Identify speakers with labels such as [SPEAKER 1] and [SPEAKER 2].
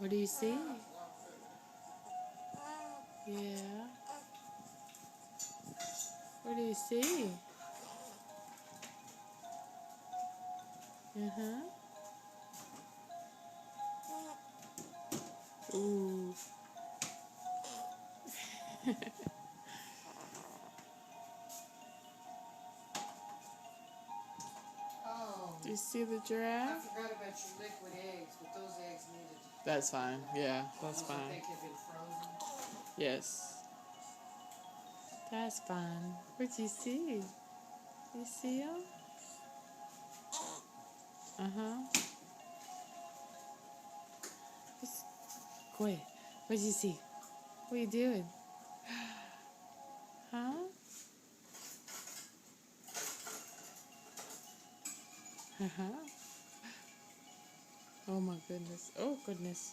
[SPEAKER 1] What do you see? Yeah. What do you see? Uh-huh. Ooh.
[SPEAKER 2] Oh.
[SPEAKER 1] Do you see the
[SPEAKER 2] I
[SPEAKER 1] giraffe?
[SPEAKER 2] forgot about your liquid eggs, but those eggs needed.
[SPEAKER 1] That's fine. Yeah, that's
[SPEAKER 2] I
[SPEAKER 1] fine.
[SPEAKER 2] think they've been frozen.
[SPEAKER 1] Yes. That's fine. What do you see? You see him? Uh-huh. Quiet. What do you see? What are you doing? Huh? Uh-huh. Oh my goodness. Oh goodness.